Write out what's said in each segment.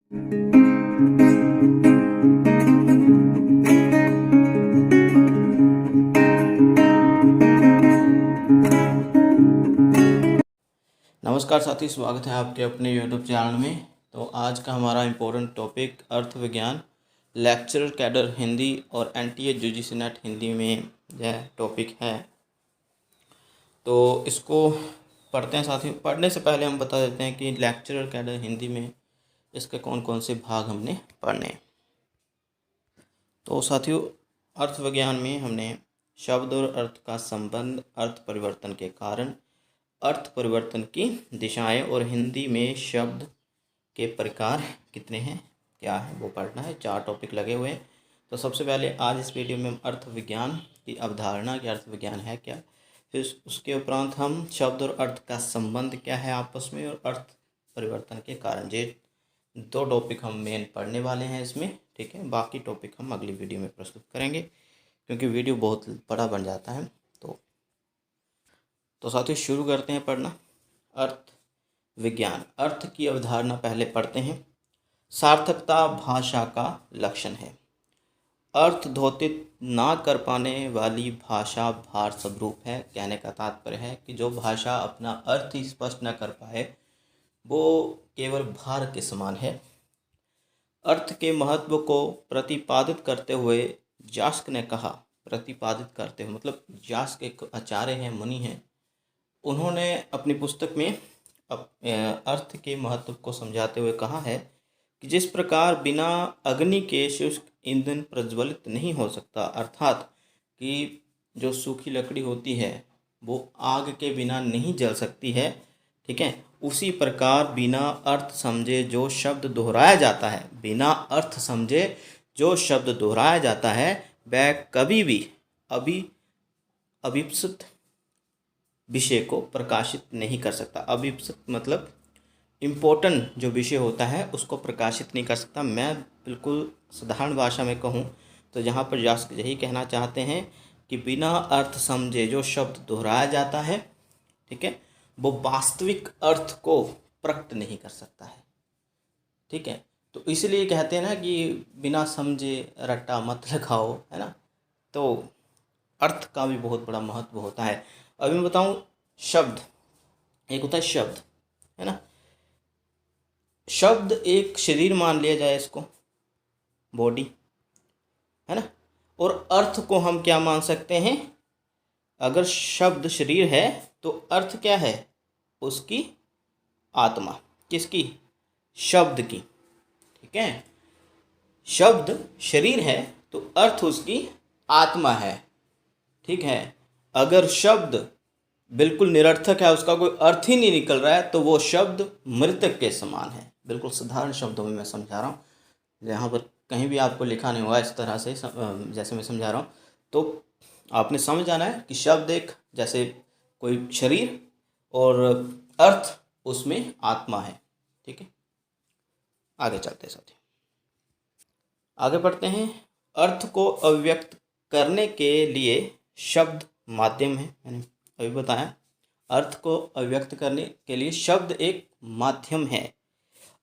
नमस्कार साथी, स्वागत है आपके अपने यूट्यूब चैनल में। तो आज का हमारा इम्पोर्टेंट टॉपिक अर्थ विज्ञान, लेक्चरर कैडर हिंदी और एनटीए यूजीसी नेट हिंदी में यह टॉपिक है। तो इसको पढ़ते हैं साथी। पढ़ने से पहले हम बता देते हैं कि लेक्चरर कैडर हिंदी में इसके कौन कौन से भाग हमने पढ़ने हैं। तो साथियों, अर्थ विज्ञान में हमने शब्द और अर्थ का संबंध, अर्थ परिवर्तन के कारण, अर्थ परिवर्तन की दिशाएं और हिंदी में शब्द के प्रकार कितने हैं, क्या है, वो पढ़ना है। 4 टॉपिक लगे हुए हैं। तो सबसे पहले आज इस वीडियो में हम अर्थ विज्ञान की अवधारणा, कि अर्थ विज्ञान है क्या, फिर उसके उपरांत हम शब्द और अर्थ का संबंध क्या है आपस में, और अर्थ परिवर्तन के कारण। ये 2 टॉपिक हम मेन पढ़ने वाले हैं इसमें, ठीक है। बाकी टॉपिक हम अगली वीडियो में प्रस्तुत करेंगे, क्योंकि वीडियो बहुत बड़ा बन जाता है। तो साथियों, शुरू करते हैं पढ़ना। अर्थ विज्ञान, अर्थ की अवधारणा पहले पढ़ते हैं। सार्थकता भाषा का लक्षण है। अर्थ द्योतित ना कर पाने वाली भाषा भार स्वरूप है। कहने का तात्पर्य है कि जो भाषा अपना अर्थ ही स्पष्ट न कर पाए वो केवल भार के समान है। अर्थ के महत्व को प्रतिपादित करते हुए यास्क ने कहा, प्रतिपादित करते हुए मतलब यास्क एक आचार्य हैं, मुनि हैं, उन्होंने अपनी पुस्तक में अर्थ के महत्व को समझाते हुए कहा है कि जिस प्रकार बिना अग्नि के शुष्क ईंधन प्रज्वलित नहीं हो सकता, अर्थात कि जो सूखी लकड़ी होती है वो आग के बिना नहीं जल सकती है, ठीक है। उसी प्रकार बिना अर्थ समझे जो शब्द दोहराया जाता है, बिना अर्थ समझे जो शब्द दोहराया जाता है वह कभी भी अभिप्सित विषय को प्रकाशित नहीं कर सकता। अभिप्सित मतलब इम्पोर्टेंट जो विषय होता है उसको प्रकाशित नहीं कर सकता। मैं बिल्कुल साधारण भाषा में कहूँ तो यहाँ पर यास्क यही कहना चाहते हैं कि बिना अर्थ समझे जो शब्द दोहराया जाता है, ठीक है, वो वास्तविक अर्थ को प्रकट नहीं कर सकता है, ठीक है। तो इसलिए कहते हैं ना कि बिना समझे रट्टा मत लगाओ, है ना। तो अर्थ का भी बहुत बड़ा महत्व होता है। अभी मैं बताऊं, शब्द एक होता है शब्द, है ना। शब्द एक शरीर मान लिया जाए, इसको बॉडी, है ना। और अर्थ को हम क्या मान सकते हैं? अगर शब्द शरीर है तो अर्थ क्या है? उसकी आत्मा। किसकी? शब्द की, ठीक है। शब्द शरीर है तो अर्थ उसकी आत्मा है, ठीक है। अगर शब्द बिल्कुल निरर्थक है, उसका कोई अर्थ ही नहीं निकल रहा है, तो वो शब्द मृतक के समान है। बिल्कुल साधारण शब्दों में मैं समझा रहा हूँ, यहाँ पर कहीं भी आपको लिखा नहीं हुआ इस तरह से जैसे मैं समझा रहा हूँ। तो आपने समझ जाना है कि शब्द एक जैसे कोई शरीर और अर्थ उसमें आत्मा है, ठीक है। आगे चलते हैं साथियों, आगे बढ़ते हैं। अर्थ को अभिव्यक्त करने के लिए शब्द माध्यम है। मैंने अभी बताया, अर्थ को अभिव्यक्त करने के लिए शब्द एक माध्यम है।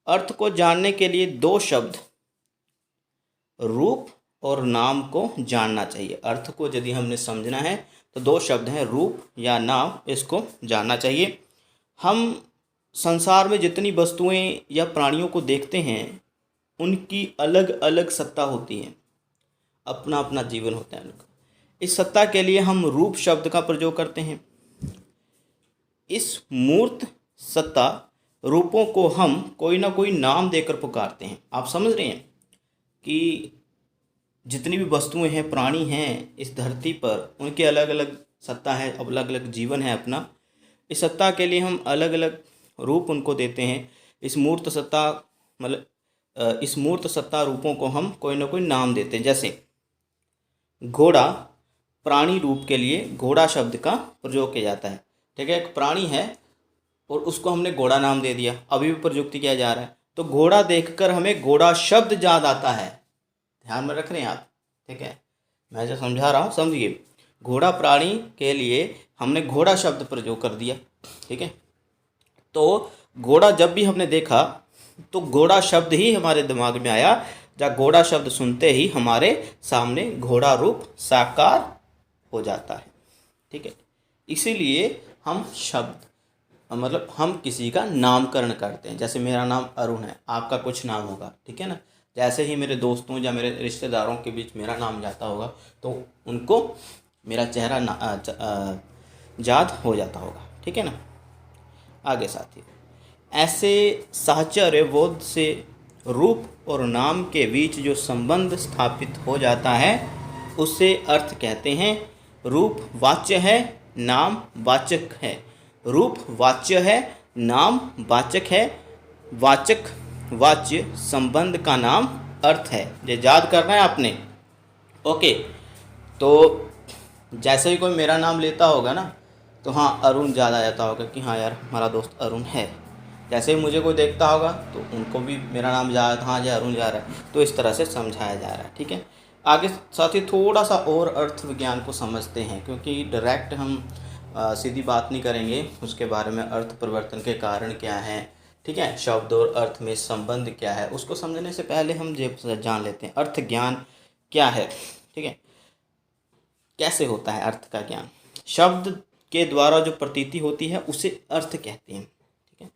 अर्थ को जानने के लिए 2 शब्द, रूप और नाम को जानना चाहिए। अर्थ को यदि हमने समझना है तो 2 शब्द हैं, रूप या नाम, इसको जानना चाहिए। हम संसार में जितनी वस्तुएं या प्राणियों को देखते हैं उनकी अलग अलग सत्ता होती है, अपना अपना जीवन होता है उनका। इस सत्ता के लिए हम रूप शब्द का प्रयोग करते हैं। इस मूर्त सत्ता रूपों को हम कोई ना कोई नाम देकर पुकारते हैं। आप समझ रहे हैं कि जितनी भी वस्तुएं हैं, प्राणी हैं इस धरती पर, उनके अलग अलग सत्ता है, अलग अलग जीवन है अपना। इस सत्ता के लिए हम अलग अलग रूप उनको देते हैं। इस मूर्त सत्ता मतलब इस मूर्त सत्ता रूपों को हम कोई ना कोई नाम देते हैं। जैसे घोड़ा, प्राणी रूप के लिए घोड़ा शब्द का प्रयोग किया जाता है, ठीक है। एक प्राणी है और उसको हमने घोड़ा नाम दे दिया, अभी भी प्रयुक्त किया जा रहा है। तो घोड़ा देखकर हमें घोड़ा शब्द याद आता है, ध्यान में रख रहे हैं आप, ठीक है। मैं जो समझा रहा हूँ समझिए। घोड़ा प्राणी के लिए हमने घोड़ा शब्द प्रयोग कर दिया, ठीक है। तो घोड़ा जब भी हमने देखा तो घोड़ा शब्द ही हमारे दिमाग में आया, जब घोड़ा शब्द सुनते ही हमारे सामने घोड़ा रूप साकार हो जाता है। ठीक है, इसीलिए हम शब्द मतलब हम किसी का नामकरण करते हैं। जैसे मेरा नाम अरुण है, आपका कुछ नाम होगा, ठीक है ना। जैसे ही मेरे दोस्तों या मेरे रिश्तेदारों के बीच मेरा नाम जाता होगा तो उनको मेरा चेहरा याद हो जाता होगा, ठीक है ना। आगे साथी, ऐसे साहचर्य बोध से रूप और नाम के बीच जो संबंध स्थापित हो जाता है उसे अर्थ कहते हैं। रूप वाच्य है, नाम वाचक है। रूप वाच्य है, नाम वाचक है। वाचक वाच्य संबंध का नाम अर्थ है। ये याद करना है आपने। ओके, तो जैसे ही कोई मेरा नाम लेता होगा ना तो हाँ अरुण याद आ जाता होगा कि हाँ यार हमारा दोस्त अरुण है। जैसे ही मुझे कोई देखता होगा तो उनको भी मेरा नाम याद, हाँ ये अरुण जा रहा है। तो इस तरह से समझाया जा रहा है, ठीक है। आगे साथ ही थोड़ा सा और अर्थ विज्ञान को समझते हैं, क्योंकि डायरेक्ट हम सीधी बात नहीं करेंगे उसके बारे में। अर्थ परिवर्तन के कारण क्या है, ठीक है, शब्द और अर्थ में संबंध क्या है, उसको समझने से पहले हम ये जान लेते हैं अर्थ ज्ञान क्या है, ठीक है। कैसे होता है अर्थ का ज्ञान। शब्द के द्वारा जो प्रतीति होती है उसे अर्थ कहते हैं, ठीक है।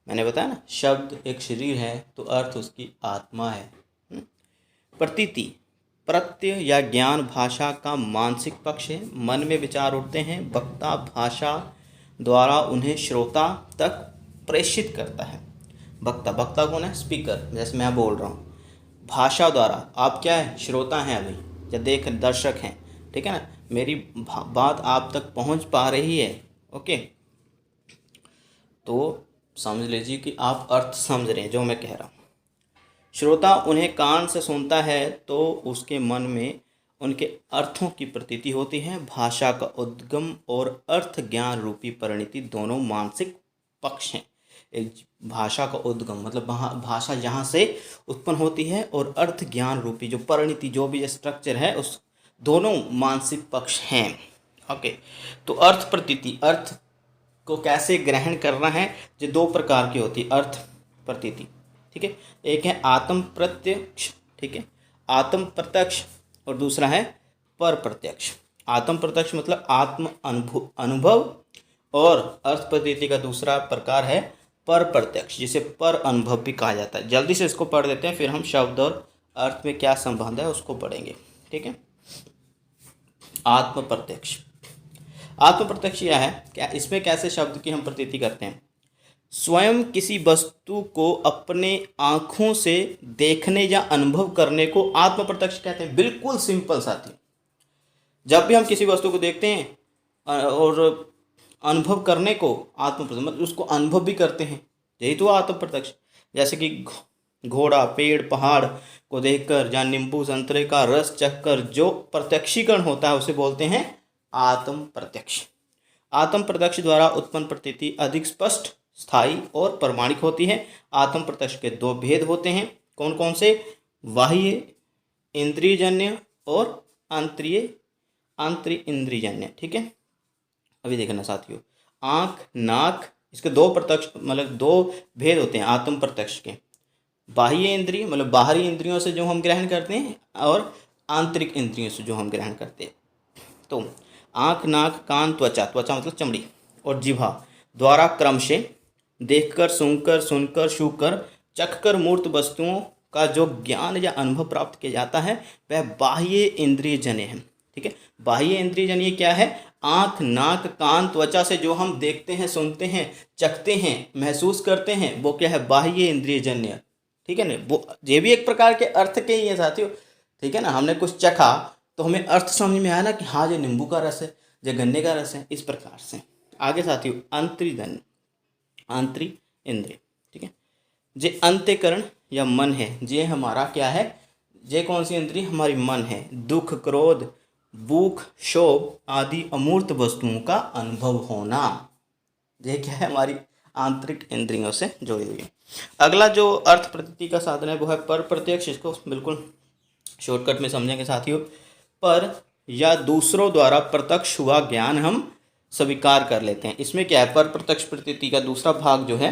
मैंने बताया ना, शब्द एक शरीर है तो अर्थ उसकी आत्मा है। प्रतीति प्रत्यय या ज्ञान भाषा का मानसिक पक्ष है। मन में विचार उठते हैं, वक्ता भाषा द्वारा उन्हें श्रोता तक प्रेषित करता है। वक्ता, वक्ता कौन है, स्पीकर, जैसे मैं बोल रहा हूँ। भाषा द्वारा, आप क्या है, श्रोता हैं अभी, या देख दर्शक हैं, ठीक है ना। मेरी बात आप तक पहुंच पा रही है, ओके। तो समझ लीजिए कि आप अर्थ समझ रहे हैं जो मैं कह रहा हूँ। श्रोता उन्हें कान से सुनता है तो उसके मन में उनके अर्थों की प्रतीति होती है। भाषा का उद्गम और अर्थ ज्ञान रूपी परिणति दोनों मानसिक पक्ष हैं। एक भाषा का उद्गम मतलब भाषा जहाँ से उत्पन्न होती है, और अर्थ ज्ञान रूपी जो परिणति, जो भी स्ट्रक्चर है, उस दोनों मानसिक पक्ष हैं, ओके। तो अर्थ प्रतीति, अर्थ को कैसे ग्रहण करना है, ये दो प्रकार की होती है अर्थ प्रतीति, ठीक है। एक है आत्म प्रत्यक्ष, ठीक है, आत्म प्रत्यक्ष, और दूसरा है पर प्रत्यक्ष। आत्म प्रत्यक्ष मतलब आत्म अनुभव, और अर्थ प्रतीति का दूसरा प्रकार है पर प्रत्यक्ष, जिसे पर अनुभव भी कहा जाता है। जल्दी से इसको पढ़ देते हैं, फिर हम शब्द और अर्थ में क्या संबंध है उसको पढ़ेंगे, ठीक है। आत्म प्रत्यक्ष, आत्म प्रत्यक्ष यह है क्या, इसमें कैसे शब्द की हम प्रतीति करते हैं। स्वयं किसी वस्तु को अपने आँखों से देखने या अनुभव करने को आत्म प्रत्यक्ष कहते हैं। बिल्कुल सिंपल साथी, जब भी हम किसी वस्तु को देखते हैं और अनुभव करने को आत्म प्रत्यक्ष, मतलब उसको अनुभव भी करते हैं, यही तो आत्म प्रत्यक्ष। जैसे कि घोड़ा, पेड़, पहाड़ को देखकर या नींबू संतरे का रस चखकर जो प्रत्यक्षीकरण होता है उसे बोलते हैं आत्म प्रत्यक्ष। आत्म प्रत्यक्ष द्वारा उत्पन्न प्रतीति अधिक स्पष्ट, स्थायी और प्रमाणिक होती है। आत्म प्रत्यक्ष के दो भेद होते हैं, कौन कौन से, बाह्य इंद्रियजन्य और आंतरिक इंद्रियजन्य, ठीक है। अभी देखना साथियों, आँख, नाक, इसके दो प्रत्यक्ष मतलब दो भेद होते हैं आत्म प्रत्यक्ष के। बाह्य इंद्रिय मतलब बाहरी इंद्रियों से जो हम ग्रहण करते हैं, और आंतरिक इंद्रियों से जो हम ग्रहण करते हैं। तो आँख, नाक, कान, त्वचा, त्वचा मतलब चमड़ी, और जिह्वा द्वारा क्रम से देखकर, सुनकर, छूकर, चखकर मूर्त वस्तुओं का जो ज्ञान या अनुभव प्राप्त किया जाता है वह बाह्य इंद्रिय जन्य है, ठीक है। बाह्य इंद्रिय जन्य क्या है, आँख, नाक, कान, त्वचा से जो हम देखते हैं, सुनते हैं, चखते हैं, महसूस करते हैं, वो क्या है, बाह्य इंद्रिय जन्य, ठीक है ना। वो ये भी एक प्रकार के अर्थ के ही है साथियों, ठीक है ना। हमने कुछ चखा तो हमें अर्थ समझ में आया ना कि हाँ ये नींबू का रस है, ये गन्ने का रस है, इस प्रकार से। आगे साथियों, अंतर्जन्य, आंतरिक इंद्रिय, ठीक है। जे अंतःकरण या मन है, ये हमारा क्या है, ये कौन सी इंद्रिय, हमारी मन है। दुख, क्रोध, भूख, शोभ आदि अमूर्त वस्तुओं का अनुभव होना, ये क्या है, हमारी आंतरिक इंद्रियों से जुड़ी हुई है। अगला जो अर्थ प्रतीति का साधन है वो है पर प्रत्यक्ष। इसको बिल्कुल शॉर्टकट में समझेंगे साथियों। पर या दूसरों द्वारा प्रत्यक्ष हुआ ज्ञान हम स्वीकार कर लेते हैं। इसमें क्या है, पर प्रत्यक्ष प्रतीति का दूसरा भाग जो है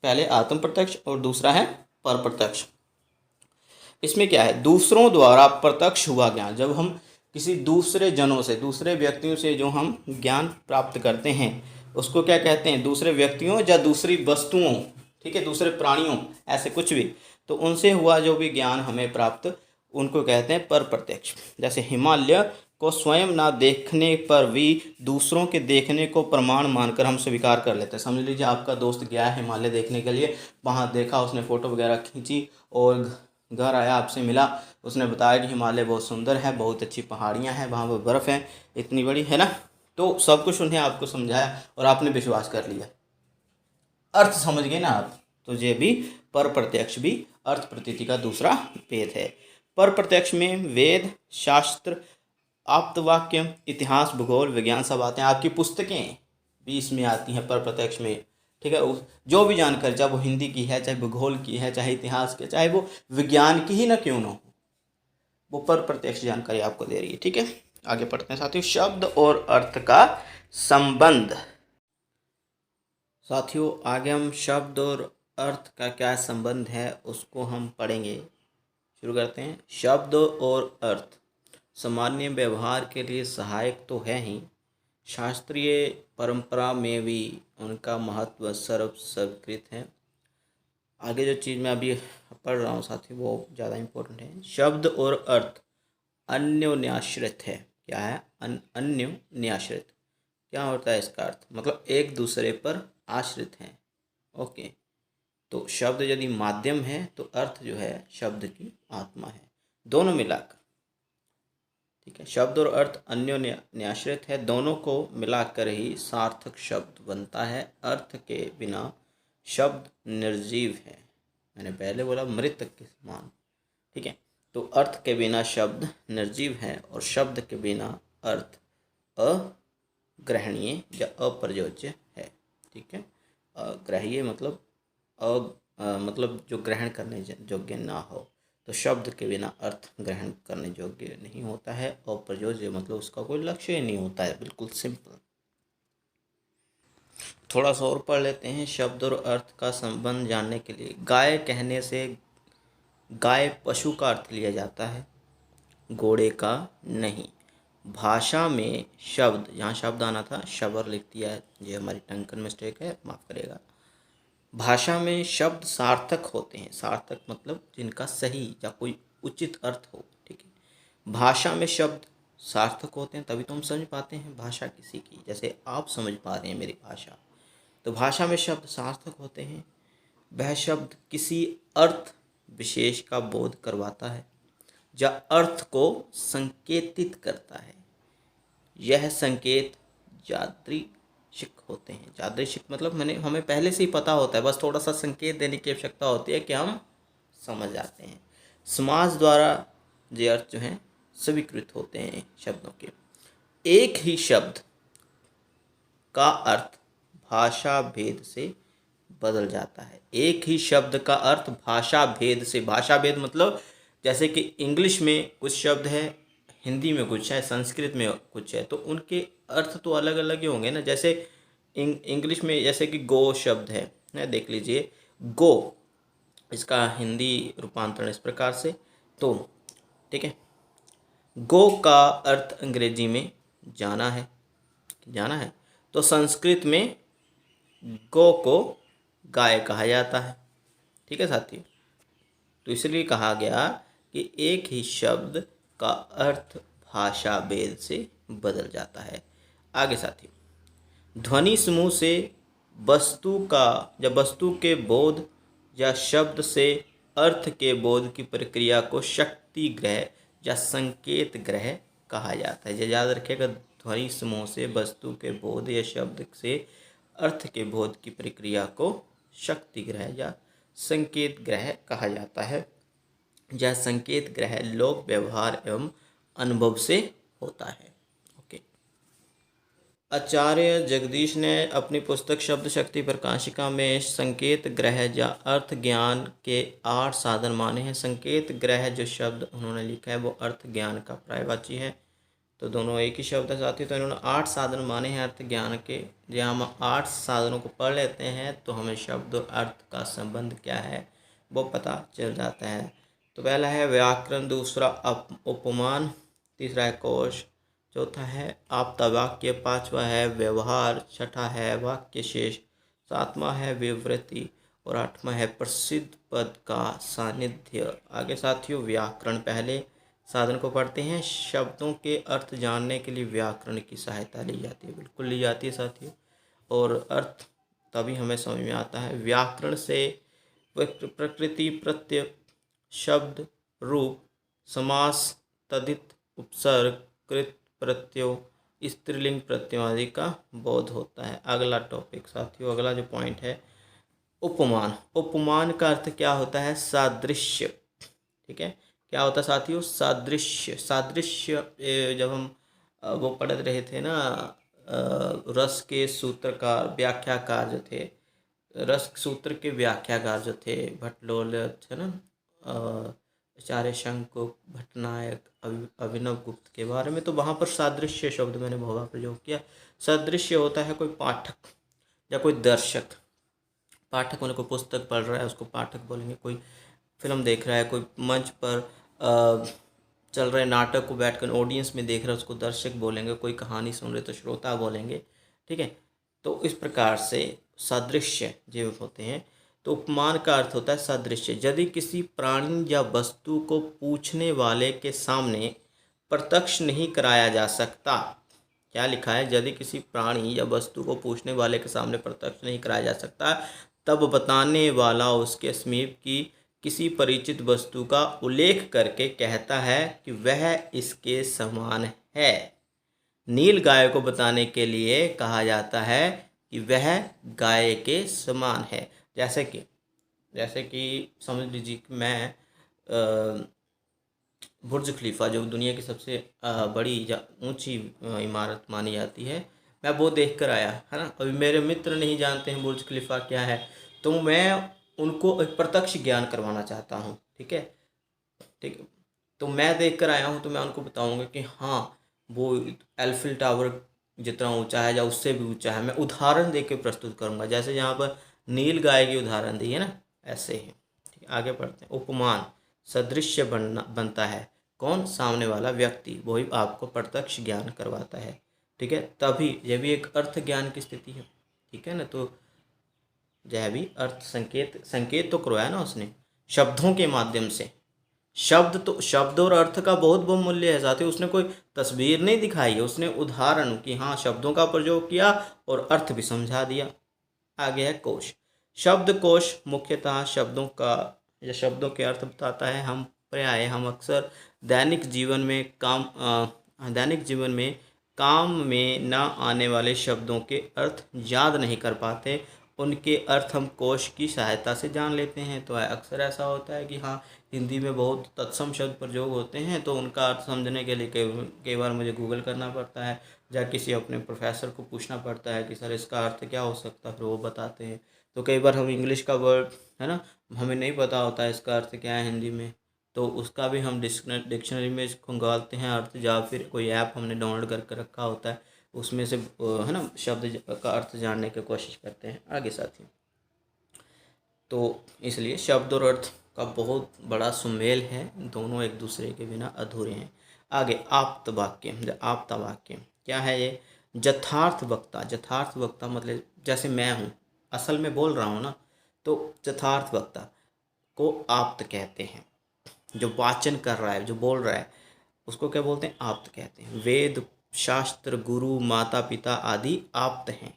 पहले आत्म प्रत्यक्ष और दूसरा है पर प्रत्यक्ष। इसमें क्या है, दूसरों द्वारा प्रत्यक्ष हुआ ज्ञान। जब हम किसी दूसरे जनों से, दूसरे व्यक्तियों से जो हम ज्ञान प्राप्त करते हैं उसको क्या कहते हैं, दूसरे व्यक्तियों या दूसरी वस्तुओं, ठीक है, दूसरे प्राणियों, ऐसे कुछ भी, तो उनसे हुआ जो भी ज्ञान हमें प्राप्त, उनको कहते हैं पर प्रत्यक्ष। जैसे हिमालय को स्वयं ना देखने पर भी दूसरों के देखने को प्रमाण मानकर हम स्वीकार कर लेते हैं। समझ लीजिए आपका दोस्त गया है हिमालय देखने के लिए, वहाँ देखा, उसने फ़ोटो वगैरह खींची और घर आया, आपसे मिला, उसने बताया कि हिमालय बहुत सुंदर है, बहुत अच्छी पहाड़ियाँ हैं, वहाँ पर बर्फ़ है इतनी बड़ी, है ना। तो सब कुछ उन्हें आपको समझाया और आपने विश्वास कर लिया। अर्थ समझ गए ना आप। तो ये भी पर प्रत्यक्ष भी अर्थ प्रतीति का दूसरा भेद है। पर प्रत्यक्ष में वेद, शास्त्र, आप्तवाक्य, इतिहास, भूगोल, विज्ञान सब आते हैं। आपकी पुस्तकें भी इसमें आती हैं पर प्रत्यक्ष में, ठीक है। जो भी जानकारी, चाहे वो हिंदी की है, चाहे भूगोल की है, चाहे इतिहास की, चाहे वो विज्ञान की ही ना क्यों ना हो, वो पर प्रत्यक्ष जानकारी आपको दे रही है, ठीक है। आगे पढ़ते हैं साथियों, शब्द और अर्थ का संबंध। साथियों आगे हम शब्द और अर्थ का क्या संबंध है उसको हम पढ़ेंगे। शुरू करते हैं। शब्द और अर्थ सामान्य व्यवहार के लिए सहायक तो है ही, शास्त्रीय परंपरा में भी उनका महत्व सर्वस्वीकृत है। आगे जो चीज़ मैं अभी पढ़ रहा हूँ साथियों वो ज़्यादा इम्पोर्टेंट है। शब्द और अर्थ अन्योन्याश्रित है। क्या है, अन्योन्याश्रित। क्या होता है इसका अर्थ, मतलब एक दूसरे पर आश्रित हैं। ओके, तो शब्द यदि माध्यम है तो अर्थ जो है शब्द की आत्मा है, दोनों मिलाकर, ठीक है। शब्द और अर्थ अन्योन्याश्रित है, दोनों को मिलाकर ही सार्थक शब्द बनता है। अर्थ के बिना शब्द निर्जीव है, मैंने पहले बोला मृत के समान, ठीक है। तो अर्थ के बिना शब्द निर्जीव है और शब्द के बिना अर्थ अग्रहणीय या अप्रयोज्य है, ठीक है। अग्राह्य मतलब मतलब जो ग्रहण करने योग्य ना हो, तो शब्द के बिना अर्थ ग्रहण करने योग्य नहीं होता है। अप्रयोज्य मतलब उसका कोई लक्ष्य ही नहीं होता है, बिल्कुल सिंपल। थोड़ा सा और पढ़ लेते हैं। शब्द और अर्थ का संबंध जानने के लिए, गाय कहने से गाय पशु का अर्थ लिया जाता है, घोड़े का नहीं। भाषा में शब्द, यहाँ शब्द आना था, शबर लिख दिया है, ये हमारी टंकन मिस्टेक है, माफ़ करेगा। भाषा में शब्द सार्थक होते हैं, सार्थक मतलब जिनका सही या कोई उचित अर्थ हो, ठीक है। भाषा में शब्द सार्थक होते हैं तभी तो हम समझ पाते हैं भाषा किसी की, जैसे आप समझ पा रहे हैं मेरी भाषा। तो भाषा में शब्द सार्थक होते हैं, वह शब्द किसी अर्थ विशेष का बोध करवाता है या अर्थ को संकेतित करता है। यह संकेत यादृच्छिक होते हैं। यादृच्छिक मतलब हमें पहले से ही पता होता है, बस थोड़ा सा संकेत देने की आवश्यकता होती है कि हम समझ जाते हैं। समाज द्वारा ये अर्थ जो हैं स्वीकृत होते हैं शब्दों के। एक ही शब्द का अर्थ भाषा भेद से बदल जाता है। एक ही शब्द का अर्थ भाषा भेद से, भाषा भेद मतलब जैसे कि इंग्लिश में कुछ शब्द है, हिंदी में कुछ है, संस्कृत में कुछ है, तो उनके अर्थ तो अलग अलग ही होंगे ना। जैसे इंग्लिश में जैसे कि गो शब्द है ना, देख लीजिए गो, इसका हिंदी रूपांतरण इस प्रकार से, तो ठीक है, गो का अर्थ अंग्रेजी में जाना है, जाना है, तो संस्कृत में गो को गाय कहा जाता है, ठीक है साथियों। तो इसलिए कहा गया कि एक ही शब्द का अर्थ भाषा भेद से बदल जाता है। आगे साथियों, ध्वनि समूह से वस्तु का या वस्तु के बोध या शब्द से अर्थ के बोध की प्रक्रिया को शक्ति ग्रह या संकेत ग्रह कहा जाता है। याद रखिएगा, ध्वनि समूह से वस्तु के बोध या शब्द से अर्थ के बोध की प्रक्रिया को शक्ति ग्रह या संकेत ग्रह कहा जाता है। यह संकेत ग्रह लोक व्यवहार एवं अनुभव से होता है। ओके, आचार्य जगदीश ने अपनी पुस्तक शब्द शक्ति प्रकाशिका में संकेत ग्रह या अर्थ ज्ञान के 8 साधन माने हैं। संकेत ग्रह जो शब्द उन्होंने लिखा है वो अर्थ ज्ञान का पर्यायवाची है। तो दोनों एक ही शब्द है साथियों। तो इन्होंने 8 साधन माने हैं अर्थ ज्ञान के। जब हम 8 साधनों को पढ़ लेते हैं तो हमें शब्द और अर्थ का संबंध क्या है वो पता चल जाता है। तो पहला है व्याकरण, दूसरा उपमान, तीसरा है कोश, चौथा है आप्तवाक्य, पांचवा है व्यवहार, छठा है वाक्य शेष, सातवां है विवृति और आठवां है प्रसिद्ध पद का सानिध्य। आगे साथियों व्याकरण पहले साधन को पढ़ते हैं। शब्दों के अर्थ जानने के लिए व्याकरण की सहायता ली जाती है, बिल्कुल ली जाती है साथियों, और अर्थ तभी हमें समझ में आता है। व्याकरण से प्रकृति, प्रत्यय, शब्द, रूप, समास, तद्धित, उपसर्ग, कृत प्रत्ययों, स्त्रीलिंग प्रत्ययों आदि का बोध होता है। अगला टॉपिक साथियों, अगला जो पॉइंट है उपमान। उपमान का अर्थ क्या होता है? सादृश्य। ठीक है, क्या होता है साथियों? सादृश्य। सादृश्य जब हम वो पढ़ रहे थे ना, रस के सूत्रकार व्याख्याकार जो थे, रस सूत्र के व्याख्याकार जो थे भट्टलोल थे ना, आचार्य शंकर, भट्टनायक, अभिनव गुप्त के बारे में, तो वहाँ पर सादृश्य शब्द मैंने बहुत प्रयोग किया। सादृश्य होता है कोई पाठक या कोई दर्शक। पाठक मतलब कोई पुस्तक पढ़ रहा है उसको पाठक बोलेंगे, कोई फिल्म देख रहा है, कोई मंच पर चल रहे नाटक को बैठकर ऑडियंस में देख रहा है उसको दर्शक बोलेंगे, कोई कहानी सुन रहे तो श्रोता बोलेंगे। ठीक है, तो इस प्रकार से सादृश्य जो होते हैं। तो उपमान का अर्थ होता है सादृश्य। यदि किसी प्राणी या वस्तु को पूछने वाले के सामने प्रत्यक्ष नहीं कराया जा सकता, क्या लिखा है? यदि किसी प्राणी या वस्तु को पूछने वाले के सामने प्रत्यक्ष नहीं कराया जा सकता, तब बताने वाला उसके समीप की किसी परिचित वस्तु का उल्लेख करके कहता है कि वह इसके समान है। नील गाय को बताने के लिए कहा जाता है कि वह गाय के समान है। जैसे कि समझ लीजिए कि मैं बुर्ज खलीफा जो दुनिया की सबसे बड़ी या ऊंची इमारत मानी जाती है, मैं वो देख कर आया है ना। अभी मेरे मित्र नहीं जानते हैं बुर्ज खलीफा क्या है, तो मैं उनको एक प्रत्यक्ष ज्ञान करवाना चाहता हूँ। ठीक है, ठीक है, तो मैं देख कर आया हूँ तो मैं उनको बताऊँगा कि हाँ वो एल्फिल टावर जितना ऊंचा है या उससे भी ऊंचा है। मैं उदाहरण दे के प्रस्तुत करूँगा, जैसे यहाँ पर नील गाय की उदाहरण दी है ना, ऐसे ही। ठीक है, आगे पढ़ते हैं। उपमान सदृश्य बनता है कौन? सामने वाला व्यक्ति, वही आपको प्रत्यक्ष ज्ञान करवाता है। ठीक है, तभी यह भी एक अर्थ ज्ञान की स्थिति है। ठीक है ना, तो यह भी अर्थ संकेत तो करवाया ना उसने शब्दों के माध्यम से। शब्द और अर्थ का बहुत बहुमूल्य है साथियों। उसने कोई तस्वीर नहीं दिखाई है, उसने उदाहरण कि हाँ शब्दों का प्रयोग किया और अर्थ भी समझा दिया। आगे है कोश। शब्द कोश मुख्यतः शब्दों का या शब्दों के अर्थ बताता है। हम अक्सर दैनिक जीवन में काम में न आने वाले शब्दों के अर्थ याद नहीं कर पाते, उनके अर्थ हम कोश की सहायता से जान लेते हैं। तो अक्सर ऐसा होता है कि हाँ हिंदी में बहुत तत्सम शब्द प्रयोग होते हैं, तो उनका अर्थ समझने के लिए कई बार मुझे गूगल करना पड़ता है या किसी अपने प्रोफेसर को पूछना पड़ता है कि सर इसका अर्थ क्या हो सकता है, फिर वो बताते हैं। तो कई बार हम इंग्लिश का वर्ड है ना, हमें नहीं पता होता है इसका अर्थ क्या है हिंदी में, तो उसका भी हम डिक्शनरी में खंगालते हैं अर्थ, या फिर कोई ऐप हमने डाउनलोड करके रखा होता है उसमें से है ना शब्द का अर्थ जानने की कोशिश करते हैं। आगे साथियों, तो इसलिए शब्द और अर्थ का बहुत बड़ा सुमेल है, दोनों एक दूसरे के बिना अधूरे हैं। आगे आप्त वाक्य। आप्त वाक्य क्या है? ये यथार्थ वक्ता। यथार्थ वक्ता मतलब जैसे मैं हूँ, असल में बोल रहा हूँ ना, तो यथार्थ वक्ता को आप्त कहते हैं। जो वाचन कर रहा है, जो बोल रहा है, उसको क्या बोलते हैं? आप्त कहते हैं। वेद, शास्त्र, गुरु, माता पिता आदि आप्त हैं।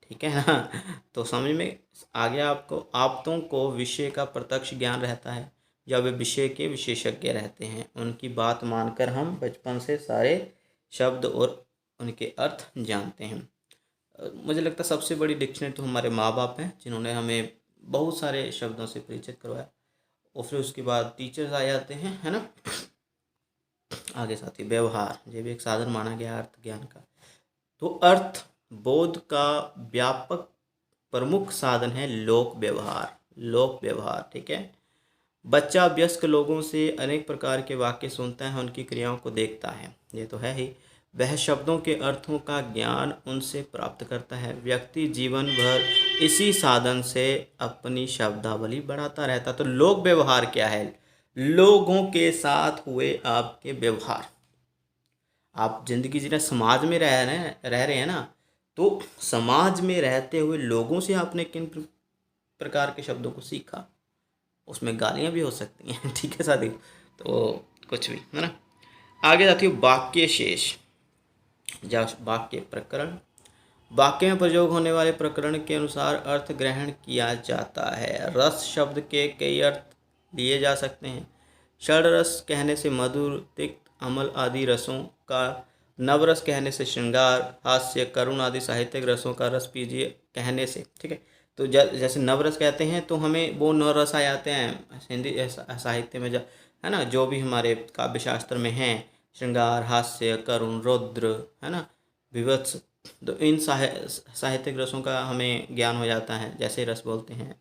ठीक है ना, तो समझ में आ गया आपको। आप्तों को विषय का प्रत्यक्ष ज्ञान रहता है या वे विषय के विशेषज्ञ रहते हैं। उनकी बात मानकर हम बचपन से सारे शब्द और उनके अर्थ जानते हैं। मुझे लगता है सबसे बड़ी डिक्शनरी तो हमारे माँ बाप हैं, जिन्होंने हमें बहुत सारे शब्दों से परिचित करवाया, और फिर उसके बाद टीचर्स आ जाते हैं, है ना। आगे साथी व्यवहार, ये भी एक साधन माना गया अर्थ ज्ञान का। तो अर्थ बोध का व्यापक प्रमुख साधन है लोक व्यवहार। लोक व्यवहार, ठीक है। बच्चा वयस्क लोगों से अनेक प्रकार के वाक्य सुनता है, उनकी क्रियाओं को देखता है, ये तो है ही। वह शब्दों के अर्थों का ज्ञान उनसे प्राप्त करता है। व्यक्ति जीवन भर इसी साधन से अपनी शब्दावली बढ़ाता रहता। तो लोक व्यवहार क्या है? लोगों के साथ हुए आपके व्यवहार। आप जिंदगी जी रहे, समाज में रह रहे हैं ना, तो समाज में रहते हुए लोगों से आपने किन प्रकार के शब्दों को सीखा। उसमें गालियाँ भी हो सकती हैं ठीक है साथी, तो कुछ भी है ना। आगे जाती हूँ वाक्य शेष या वाक्य प्रकरण। वाक्य में प्रयोग होने वाले प्रकरण के अनुसार अर्थ ग्रहण किया जाता है। रस शब्द के कई अर्थ लिए जा सकते हैं। षड रस कहने से मधुर, तिक्त, अम्ल आदि रसों का, नवरस कहने से श्रृंगार, हास्य, करुण आदि साहित्यिक रसों का रस पीजिए कहने से। ठीक है, तो जैसे नवरस कहते हैं तो हमें वो नौ रस आ जाते हैं हिंदी साहित्य में, है ना, जो भी हमारे काव्य शास्त्र में हैं, श्रृंगार, हास्य, करुण, रौद्र, है ना, विवत्स। तो इन साहित्यिक रसों का हमें ज्ञान हो जाता है, जैसे रस बोलते हैं।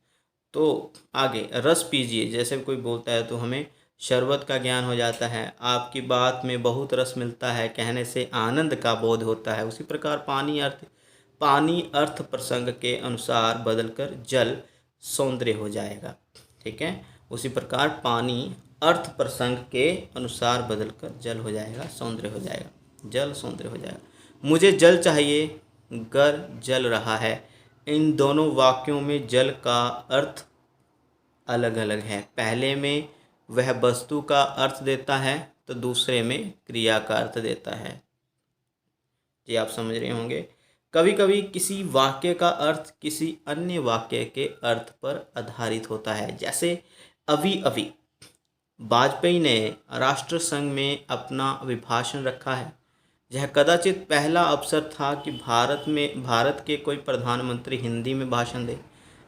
तो आगे रस पीजिए, जैसे कोई बोलता है तो हमें शरबत का ज्ञान हो जाता है। आपकी बात में बहुत रस मिलता है कहने से आनंद का बोध होता है। उसी प्रकार पानी अर्थ प्रसंग के अनुसार बदलकर जल सौंदर्य हो जाएगा। ठीक है, उसी प्रकार पानी अर्थ प्रसंग के अनुसार बदलकर जल हो जाएगा, सौंदर्य हो जाएगा, जल सौंदर्य हो जाएगा। मुझे जल चाहिए, गर जल रहा है। इन दोनों वाक्यों में जल का अर्थ अलग अलग है। पहले में वह वस्तु का अर्थ देता है तो दूसरे में क्रिया का अर्थ देता है। ये आप समझ रहे होंगे। कभी कभी किसी वाक्य का अर्थ किसी अन्य वाक्य के अर्थ पर आधारित होता है। जैसे अभी अभी वाजपेयी ने राष्ट्र संघ में अपना अभिभाषण रखा है। यह कदाचित पहला अवसर था कि भारत के कोई प्रधानमंत्री हिंदी में भाषण दे।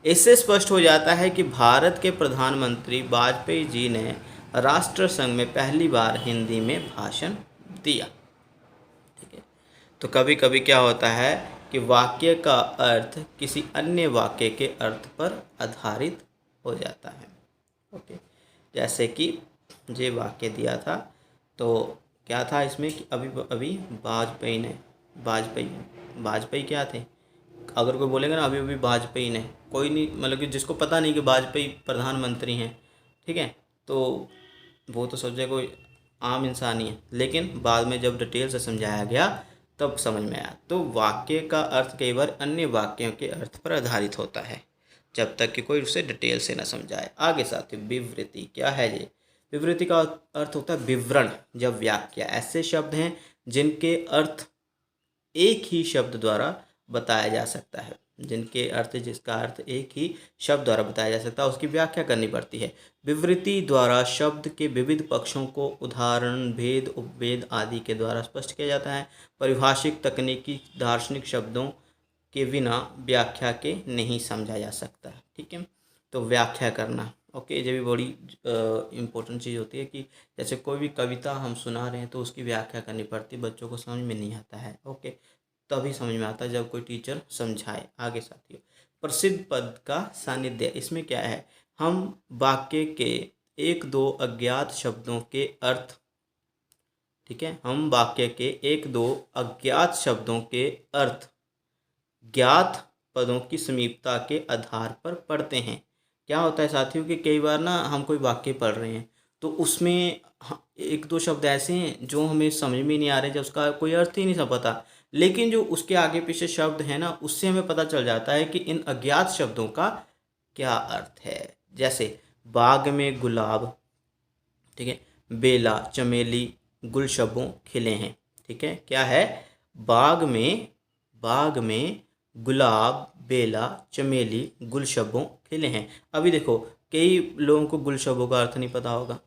इससे स्पष्ट हो जाता है कि भारत के प्रधानमंत्री वाजपेयी जी ने राष्ट्र संघ में पहली बार हिंदी में भाषण दिया। ठीक है, तो कभी कभी क्या होता है कि वाक्य का अर्थ किसी अन्य वाक्य के अर्थ पर आधारित हो जाता है। ओके, जैसे कि ये वाक्य दिया था, तो क्या था इसमें कि अभी अभी वाजपेयी क्या थे। अगर कोई बोलेगा ना अभी अभी वाजपेयी ने, कोई नहीं, मतलब कि जिसको पता नहीं कि वाजपेयी प्रधानमंत्री हैं, ठीक है, तो वो तो सोचे कोई आम इंसान ही है। लेकिन बाद में जब डिटेल से समझाया गया तब समझ में आया। तो वाक्य का अर्थ कई बार अन्य वाक्यों के अर्थ पर आधारित होता है, जब तक कि कोई उसे डिटेल से न समझाए। आगे साथियों, विवृति क्या है ये? विवृति का अर्थ होता है विवरण या व्याख्या। ऐसे शब्द हैं जिनके अर्थ एक ही शब्द द्वारा बताया जा सकता है। जिसका अर्थ एक ही शब्द द्वारा बताया जा सकता है, उसकी व्याख्या करनी पड़ती है। विवृति द्वारा शब्द के विविध पक्षों को उदाहरण, भेद, उपभेद आदि के द्वारा स्पष्ट किया जाता है। परिभाषिक, तकनीकी, दार्शनिक शब्दों के बिना व्याख्या के नहीं समझा जा सकता। ठीक है, तो व्याख्या करना, ओके, ये भी बड़ी इम्पोर्टेंट चीज़ होती है कि जैसे कोई भी कविता हम सुना रहे हैं तो उसकी व्याख्या करनी पड़ती है। बच्चों को समझ में नहीं आता है, ओके, तभी समझ में आता है जब कोई टीचर समझाए। आगे साथियों, प्रसिद्ध पद का सानिध्य। इसमें क्या है, हम वाक्य के एक दो अज्ञात शब्दों के अर्थ, ठीक है, हम वाक्य के एक दो अज्ञात शब्दों के अर्थ ज्ञात पदों की समीपता के आधार पर पढ़ते हैं। क्या होता है साथियों कि कई बार ना हम कोई वाक्य पढ़ रहे हैं तो उसमें एक दो शब्द ऐसे हैं जो हमें समझ में नहीं आ रहे, जब उसका कोई अर्थ ही नहीं सब पता, लेकिन जो उसके आगे पीछे शब्द है ना उससे हमें पता चल जाता है कि इन अज्ञात शब्दों का क्या अर्थ है। जैसे बाग में गुलाब, ठीक है, बेला, चमेली, गुलशबों खिले हैं। ठीक है, क्या है, बाग में गुलाब, बेला, चमेली, गुलशबों खिले हैं। अभी देखो कई लोगों को गुलशबों का अर्थ नहीं पता होगा,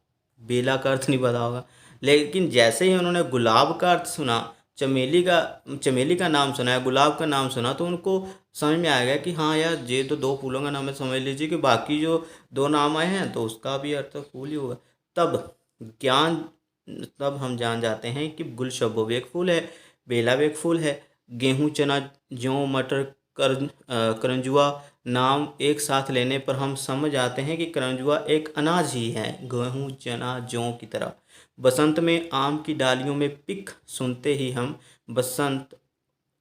बेला का अर्थ नहीं पता होगा, लेकिन जैसे ही उन्होंने गुलाब का अर्थ सुना, चमेली का नाम सुना है, गुलाब का नाम सुना, तो उनको समझ में आ गया कि हाँ यार ये तो दो फूलों का नाम है, समझ लीजिए कि बाकी जो दो नाम आए हैं तो उसका भी अर्थ फूल ही होगा। तब हम जान जाते हैं कि गुलशबो भी एक फूल है, बेला भी एक फूल है, गेहूँ, चना, जौ, मटर, करंजुआ, नाम एक साथ लेने पर हम समझ आते हैं कि करंजुआ एक अनाज ही है, गेहूँ चना जौ की तरह। बसंत में आम की डालियों में पिक सुनते ही हम बसंत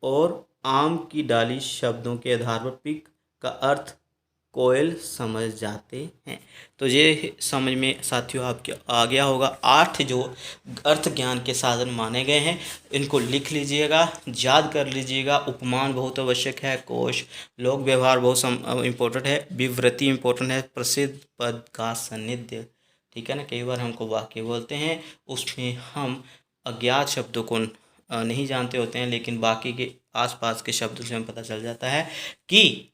और आम की डाली शब्दों के आधार पर पिक का अर्थ कोयल समझ जाते हैं। तो ये समझ में साथियों आपके आ गया होगा। 8 जो अर्थ ज्ञान के साधन माने गए हैं, इनको लिख लीजिएगा, याद कर लीजिएगा। उपमान बहुत आवश्यक है, कोश, लोक व्यवहार बहुत इम्पोर्टेंट है, विवृति इम्पोर्टेंट है, प्रसिद्ध पद का सान्निध्य, ठीक है ना। कई बार हमको वाक्य बोलते हैं, उसमें हम अज्ञात शब्दों को नहीं जानते होते हैं, लेकिन बाकी के आसपास के शब्दों से हमें पता चल जाता है कि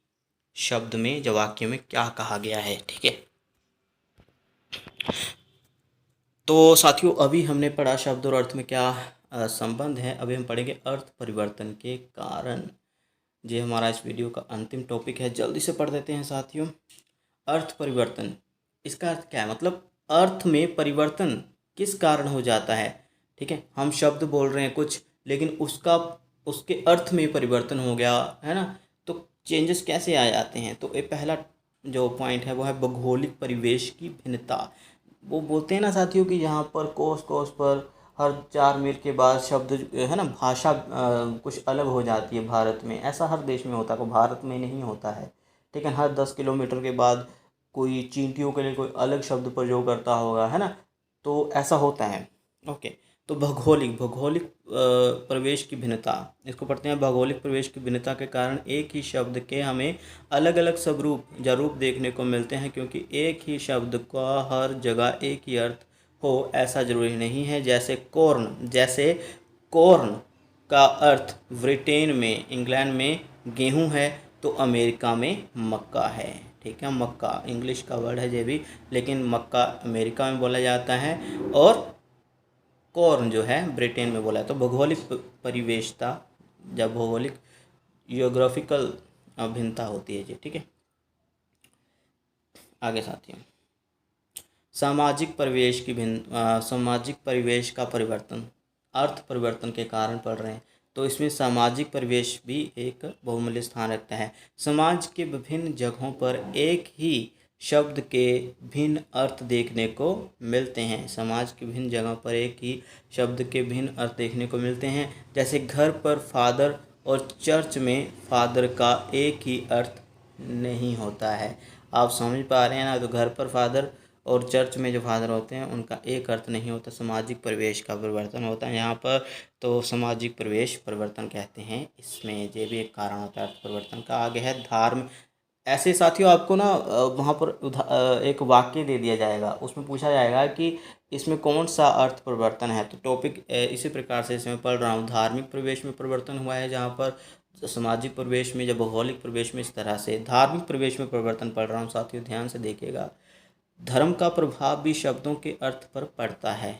शब्द में या वाक्य में क्या कहा गया है, ठीक है। तो साथियों अभी हमने पढ़ा शब्द और अर्थ में क्या संबंध है। अभी हम पढ़ेंगे अर्थ परिवर्तन के कारण। ये हमारा इस वीडियो का अंतिम टॉपिक है, जल्दी से पढ़ देते हैं साथियों। अर्थ परिवर्तन, इसका अर्थ क्या है, मतलब अर्थ में परिवर्तन किस कारण हो जाता है, ठीक है। हम शब्द बोल रहे हैं कुछ, लेकिन उसके अर्थ में परिवर्तन हो गया है ना, तो चेंजेस कैसे आ जाते हैं। तो ये पहला जो पॉइंट है वो है भौगोलिक परिवेश की भिन्नता। वो बोलते हैं ना साथियों कि यहाँ पर कोस कोस पर हर 4 मील के बाद शब्द है ना, भाषा कुछ अलग हो जाती है। भारत में ऐसा हर देश में होता है, कोई भारत में नहीं होता है, ठीक है। हर 10 किलोमीटर के बाद कोई चींटियों के लिए कोई अलग शब्द प्रयोग करता होगा, है ना, तो ऐसा होता है। ओके, तो भौगोलिक भौगोलिक प्रवेश की भिन्नता, इसको पढ़ते हैं। भौगोलिक प्रवेश की भिन्नता के कारण एक ही शब्द के हमें अलग अलग स्वरूप या रूप देखने को मिलते हैं, क्योंकि एक ही शब्द का हर जगह एक ही अर्थ हो ऐसा जरूरी नहीं है। जैसे कॉर्न का अर्थ ब्रिटेन में, इंग्लैंड में गेहूं है, तो अमेरिका में मक्का है, ठीक है। मक्का इंग्लिश का वर्ड है ये भी, लेकिन मक्का अमेरिका में बोला जाता है और कॉर्न जो है ब्रिटेन में बोला है। तो भौगोलिक परिवेशता जब भौगोलिक जियोग्राफिकल भिन्नता होती है जी, ठीक है। आगे साथियों, सामाजिक परिवेश का परिवर्तन, अर्थ परिवर्तन के कारण पढ़ रहे हैं, तो इसमें सामाजिक परिवेश भी एक बहुमूल्य स्थान रखता है। समाज के विभिन्न जगहों पर एक ही शब्द के भिन्न अर्थ देखने को मिलते हैं। समाज की विभिन्न जगहों पर एक ही शब्द के भिन्न अर्थ देखने को मिलते हैं। जैसे घर पर फादर और चर्च में फादर का एक ही अर्थ नहीं होता है। आप समझ पा रहे हैं ना, तो घर पर फादर और चर्च में जो फादर होते हैं उनका एक अर्थ नहीं होता। सामाजिक परिवेश का परिवर्तन होता है यहाँ पर, तो सामाजिक परिवेश परिवर्तन कहते हैं इसमें। ये भी एक कारण होता है अर्थ परिवर्तन का। आगे है धर्म। ऐसे साथियों आपको ना वहाँ पर एक वाक्य दे दिया जाएगा, उसमें पूछा जाएगा कि इसमें कौन सा अर्थ परिवर्तन है। तो टॉपिक इसी प्रकार से इसमें पढ़ रहा हूँ। धार्मिक प्रवेश में परिवर्तन हुआ है जहाँ पर, सामाजिक प्रवेश में, जब भौगोलिक प्रवेश में इस तरह से, धार्मिक प्रवेश में परिवर्तन पढ़ रहा हूँ साथियों, ध्यान से देखिएगा। धर्म का प्रभाव भी शब्दों के अर्थ पर पड़ता है।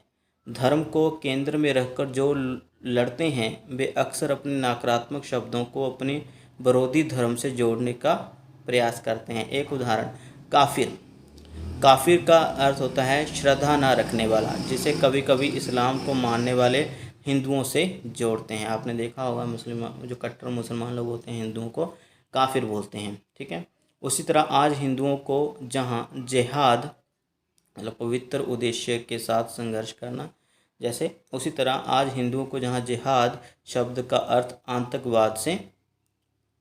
धर्म को केंद्र में रखकर जो लड़ते हैं वे अक्सर अपने नकारात्मक शब्दों को अपने विरोधी धर्म से जोड़ने का प्रयास करते हैं। एक उदाहरण, काफिर। काफिर का अर्थ होता है श्रद्धा ना रखने वाला, जिसे कभी कभी इस्लाम को मानने वाले हिंदुओं से जोड़ते हैं। आपने देखा होगा मुस्लिम जो कट्टर मुसलमान लोग होते हैं हिंदुओं को काफिर बोलते हैं, ठीक है। उसी तरह आज हिंदुओं को जहाँ जिहाद मतलब पवित्र उद्देश्य के साथ संघर्ष करना, जैसे उसी तरह आज हिंदुओं को जहाँ जिहाद शब्द का अर्थ आतंकवाद से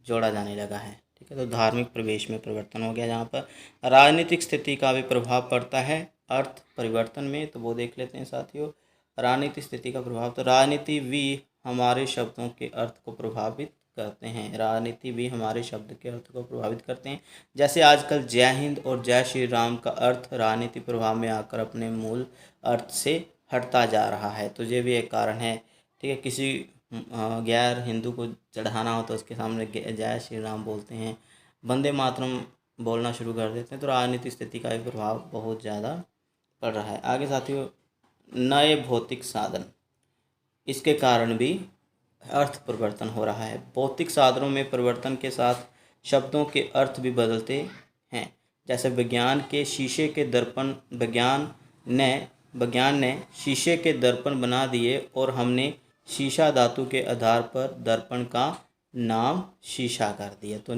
जोड़ा जाने लगा है, ठीक है। तो धार्मिक प्रवेश में परिवर्तन हो गया। जहाँ पर राजनीतिक स्थिति का भी प्रभाव पड़ता है अर्थ परिवर्तन में, तो वो देख लेते हैं साथियों। राजनीतिक स्थिति का प्रभाव, तो राजनीति भी हमारे शब्दों के अर्थ को प्रभावित करते हैं। राजनीति भी हमारे शब्द के अर्थ को प्रभावित करते हैं। जैसे आजकल जय हिंद और जय श्री राम का अर्थ राजनीति प्रभाव में आकर अपने मूल अर्थ से हटता जा रहा है, तो ये भी एक कारण है, ठीक है। किसी गैर हिंदू को चढ़ाना हो तो उसके सामने जय श्री राम बोलते हैं, वंदे मातरम बोलना शुरू कर देते हैं। तो राजनीतिक स्थिति का भी प्रभाव बहुत ज़्यादा पड़ रहा है। आगे साथियों, नए भौतिक साधन, इसके कारण भी अर्थ परिवर्तन हो रहा है। भौतिक साधनों में परिवर्तन के साथ शब्दों के अर्थ भी बदलते हैं। जैसे विज्ञान ने शीशे के दर्पण बना दिए और हमने शीशा धातु के आधार पर दर्पण का नाम शीशा कर दिया। तो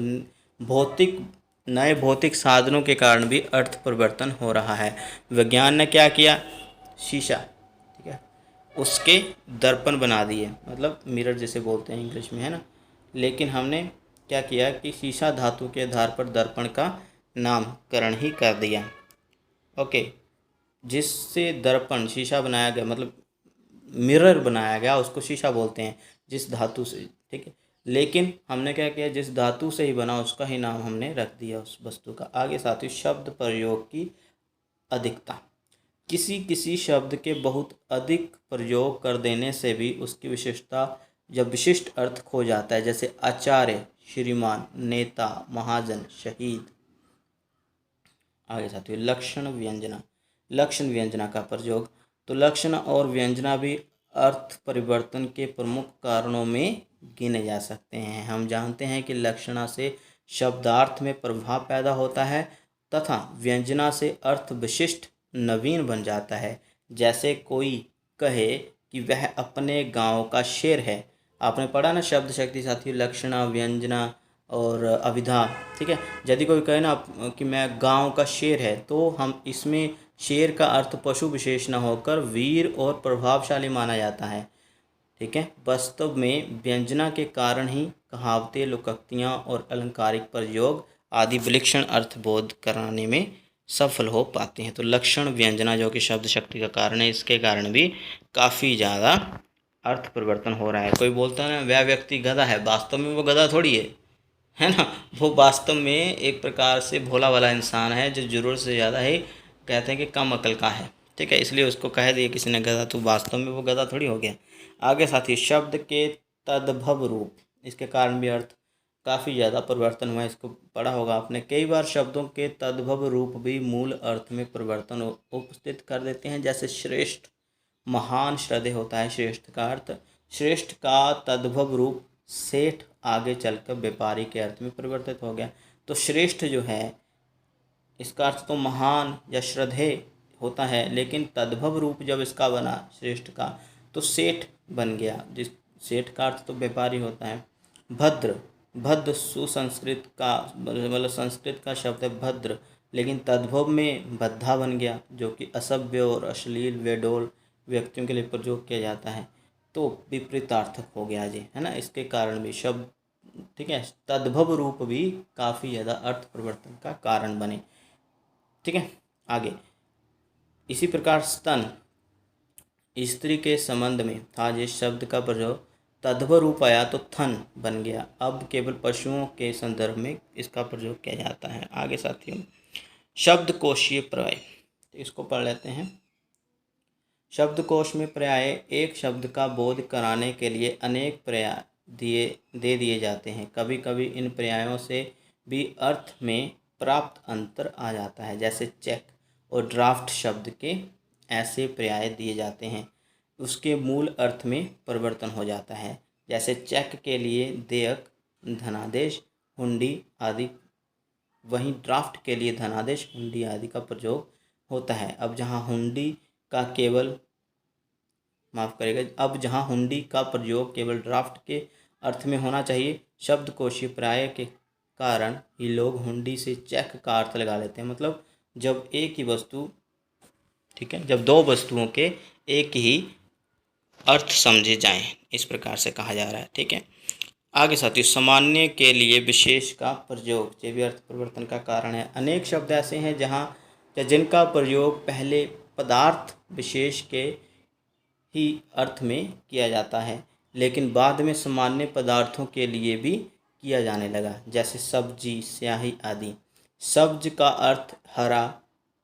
भौतिक नए भौतिक साधनों के कारण भी अर्थ परिवर्तन हो रहा है। विज्ञान ने क्या किया, शीशा, ठीक है, उसके दर्पण बना दिए, मतलब मिरर जैसे बोलते हैं इंग्लिश में, है ना। लेकिन हमने क्या किया कि शीशा धातु के आधार पर दर्पण का नामकरण ही कर दिया। ओके, जिससे दर्पण शीशा बनाया गया, मतलब मिरर बनाया गया, उसको शीशा बोलते हैं जिस धातु से, ठीक है। लेकिन हमने क्या किया, जिस धातु से ही बना उसका ही नाम हमने रख दिया उस वस्तु का। आगे साथियों, शब्द प्रयोग की अधिकता। किसी किसी शब्द के बहुत अधिक प्रयोग कर देने से भी उसकी विशेषता या विशिष्ट अर्थ खो जाता है, जैसे आचार्य, श्रीमान, नेता, महाजन, शहीद। आगे साथियों, लक्षण व्यंजना। लक्षण व्यंजना का प्रयोग, तो लक्षण और व्यंजना भी अर्थ परिवर्तन के प्रमुख कारणों में गिने जा सकते हैं। हम जानते हैं कि लक्षणा से शब्दार्थ में प्रभाव पैदा होता है तथा व्यंजना से अर्थ विशिष्ट नवीन बन जाता है। जैसे कोई कहे कि वह अपने गांव का शेर है। आपने पढ़ा ना शब्द शक्ति साथियों, लक्षणा, व्यंजना और अभिधा, ठीक है। यदि कोई कहे ना कि मैं गांव का शेर है, तो हम इसमें शेर का अर्थ पशु विशेष न होकर वीर और प्रभावशाली माना जाता है, ठीक है। वास्तव में व्यंजना के कारण ही कहावतें, लोकोक्तियाँ और अलंकारिक प्रयोग आदि विलक्षण अर्थबोध कराने में सफल हो पाती हैं। तो लक्षण व्यंजना जो कि शब्द शक्ति का कारण है, इसके कारण भी काफ़ी ज़्यादा अर्थ परिवर्तन हो रहा है। कोई बोलता है ना वह व्यक्ति गधा है, वास्तव में वो गधा थोड़ी है ना। वो वास्तव में एक प्रकार से भोला वाला इंसान है जो ज़रूरत से ज़्यादा ही कहते हैं कि कम अकल का है, ठीक है। इसलिए उसको कह दिया किसी ने गधा, तो वास्तव में वो गधा थोड़ी हो गया। आगे साथी, शब्द के तद्भव रूप, इसके कारण भी अर्थ काफ़ी ज़्यादा परिवर्तन हुआ है। इसको पढ़ा होगा आपने। कई बार शब्दों के तद्भव रूप भी मूल अर्थ में परिवर्तन उपस्थित कर देते हैं। जैसे श्रेष्ठ, महान, श्रद्धेय होता है श्रेष्ठ का अर्थ। श्रेष्ठ का तद्भव रूप सेठ आगे चलकर व्यापारी के अर्थ में परिवर्तित हो गया। तो श्रेष्ठ जो है इसका अर्थ तो महान या श्रद्धेय होता है, लेकिन तद्भव रूप जब इसका बना श्रेष्ठ का तो सेठ बन गया, जिस सेठ का अर्थ तो व्यापारी होता है। भद्र, भद्र सुसंस्कृत का, मतलब संस्कृत का शब्द है भद्र, लेकिन तद्भव में भद्दा बन गया, जो कि असभ्य और अश्लील वेडोल व्यक्तियों के लिए प्रयोग किया जाता है। तो विपरीतार्थक हो गया जी, है ना। इसके कारण भी शब्द, ठीक है, तद्भव रूप भी काफ़ी ज़्यादा अर्थ परिवर्तन का कारण बने, ठीक है। आगे इसी प्रकार स्तन, स्त्री के संबंध में था जिस शब्द का प्रयोग तद्भव रूप आया तो थन बन गया। अब केवल पशुओं के संदर्भ में इसका प्रयोग किया जाता है। आगे साथियों, शब्दकोशीय पर्याय, तो इसको पढ़ लेते हैं। शब्दकोश में पर्याय एक शब्द का बोध कराने के लिए अनेक पर्याय दे दिए जाते हैं। कभी कभी इन पर्यायों से भी अर्थ में प्राप्त अंतर आ जाता है। जैसे चेक और ड्राफ्ट शब्द के ऐसे पर्याय दिए जाते हैं, उसके मूल अर्थ में परिवर्तन हो जाता है। जैसे चेक के लिए देयक, धनादेश, हुंडी आदि, वहीं ड्राफ्ट के लिए धनादेश, हुंडी आदि का प्रयोग होता है। अब जहाँ हुंडी का केवल, माफ़ करेगा, अब जहाँ हुंडी का प्रयोग केवल ड्राफ्ट के अर्थ में होना चाहिए, शब्दकोशीय पर्याय के कारण ही लोग हुंडी से चेक का अर्थ लगा लेते हैं। मतलब जब एक ही वस्तु, ठीक है, जब दो वस्तुओं के एक ही अर्थ समझे जाएं, इस प्रकार से कहा जा रहा है, ठीक है। आगे साथियों, सामान्य के लिए विशेष का प्रयोग, ये भी अर्थ परिवर्तन का कारण है। अनेक शब्द ऐसे हैं जहाँ या जिनका प्रयोग पहले पदार्थ विशेष के ही अर्थ में किया जाता है, लेकिन बाद में सामान्य पदार्थों के लिए भी किया जाने लगा। जैसे सब्जी, स्याही आदि। सब्ज का अर्थ हरा,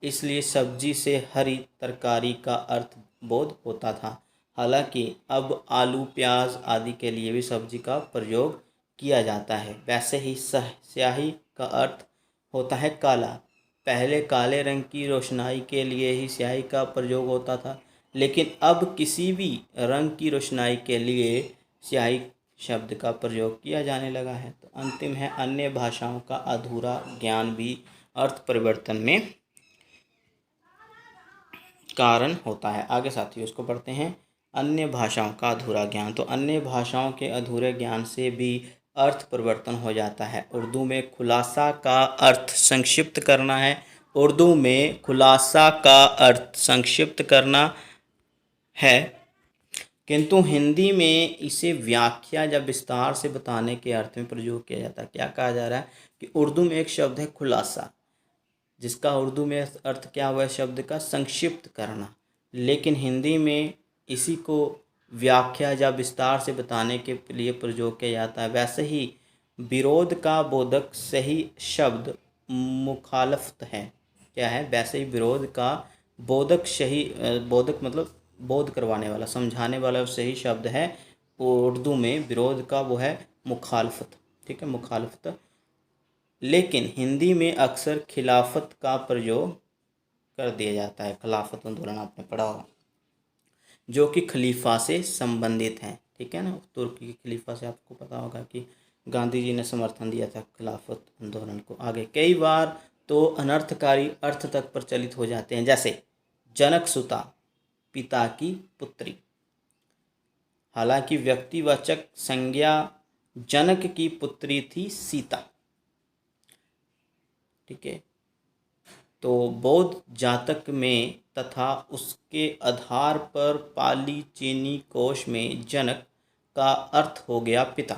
इसलिए सब्जी से हरी तरकारी का अर्थ बोध होता था। हालांकि अब आलू, प्याज आदि के लिए भी सब्जी का प्रयोग किया जाता है। वैसे ही स्याही का अर्थ होता है काला। पहले काले रंग की रोशनाई के लिए ही स्याही का प्रयोग होता था, लेकिन अब किसी भी रंग की रोशनाई के लिए स्याही शब्द का प्रयोग किया जाने लगा है। तो अंतिम है, अन्य भाषाओं का अधूरा ज्ञान भी अर्थ परिवर्तन में कारण होता है। आगे साथियों इसको पढ़ते हैं। अन्य भाषाओं का अधूरा ज्ञान, तो अन्य भाषाओं के अधूरे ज्ञान से भी अर्थ परिवर्तन हो जाता है। उर्दू में खुलासा का अर्थ संक्षिप्त करना है। उर्दू में खुलासा का अर्थ संक्षिप्त करना है, किंतु हिंदी में इसे व्याख्या या विस्तार से बताने के अर्थ में प्रयोग किया जाता है। क्या कहा जा रहा है कि उर्दू में एक शब्द है खुलासा, जिसका उर्दू में अर्थ क्या हुआ है शब्द का संक्षिप्त करना, लेकिन हिंदी में इसी को व्याख्या या विस्तार से बताने के लिए प्रयोग किया जाता है। वैसे ही विरोध का बोधक सही शब्द मुखालफत है। क्या है? वैसे ही विरोध का बोधक सही बोधक मतलब बोध करवाने वाला, समझाने वाला सही शब्द है उर्दू में विरोध का, वो है मुखालफत। ठीक है, मुखालफत। लेकिन हिंदी में अक्सर खिलाफत का प्रयोग कर दिया जाता है। खिलाफत आंदोलन आपने पढ़ा होगा, जो कि खलीफा से संबंधित है। ठीक है ना, तुर्की के खलीफा से आपको पता होगा कि गांधी जी ने समर्थन दिया था खिलाफत आंदोलन को। आगे कई बार तो अनर्थकारी अर्थ तक प्रचलित हो जाते हैं, जैसे जनक सुता, पिता की पुत्री। हालांकि व्यक्तिवाचक संज्ञा जनक की पुत्री थी सीता। ठीक है, तो बौद्ध जातक में तथा उसके आधार पर पाली चीनी कोश में जनक का अर्थ हो गया पिता,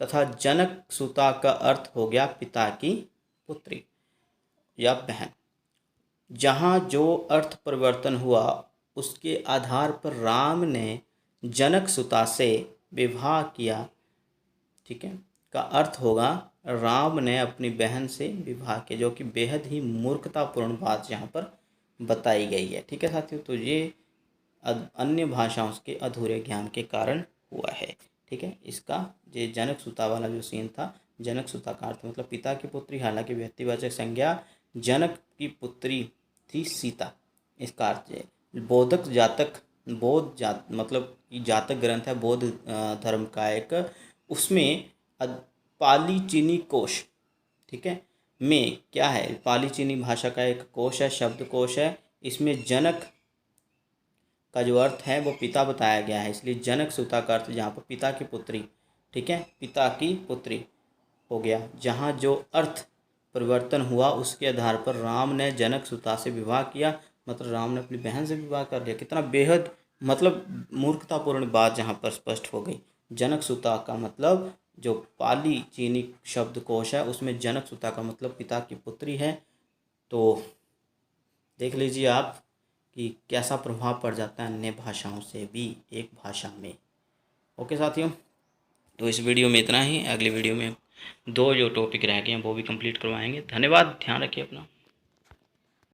तथा जनक सुता का अर्थ हो गया पिता की पुत्री या बहन। जहाँ जो अर्थ परिवर्तन हुआ उसके आधार पर राम ने जनक सुता से विवाह किया। ठीक है, का अर्थ होगा राम ने अपनी बहन से विवाह किया, जो कि बेहद ही मूर्खतापूर्ण बात यहाँ पर बताई गई है। ठीक है साथियों, तो ये अन्य भाषाओं के अधूरे ज्ञान के कारण हुआ है। ठीक है, इसका ये जनक सुता वाला जो सीन था, जनक सुता का अर्थ मतलब पिता की पुत्री, हालांकि व्यक्तिवाचक संज्ञा जनक की पुत्री थी सीता। इसका अर्थ है बोधक जातक, बौद्ध जात मतलब जातक ग्रंथ है बौद्ध धर्म का एक, उसमें पाली चीनी कोश, ठीक है, में क्या है, पाली चीनी भाषा का एक कोश है, शब्द कोश है। इसमें जनक का जो अर्थ है वो पिता बताया गया है, इसलिए जनक सुता का अर्थ जहाँ पर पिता की पुत्री, ठीक है, पिता की पुत्री हो गया। जहाँ जो अर्थ परिवर्तन हुआ उसके आधार पर राम ने जनक सुता से विवाह किया, मतलब राम ने अपनी बहन से विवाह कर लिया। कितना बेहद मतलब मूर्खतापूर्ण बात जहाँ पर स्पष्ट हो गई। जनक सुता का मतलब जो पाली चीनी शब्दकोश है उसमें जनक सुता का मतलब पिता की पुत्री है। तो देख लीजिए आप कि कैसा प्रभाव पड़ जाता है अन्य भाषाओं से भी एक भाषा में। ओके साथियों, तो इस वीडियो में इतना ही। अगली वीडियो में 2 जो टॉपिक रह गए हैं वो भी कंप्लीट करवाएंगे। धन्यवाद, ध्यान रखिए अपना।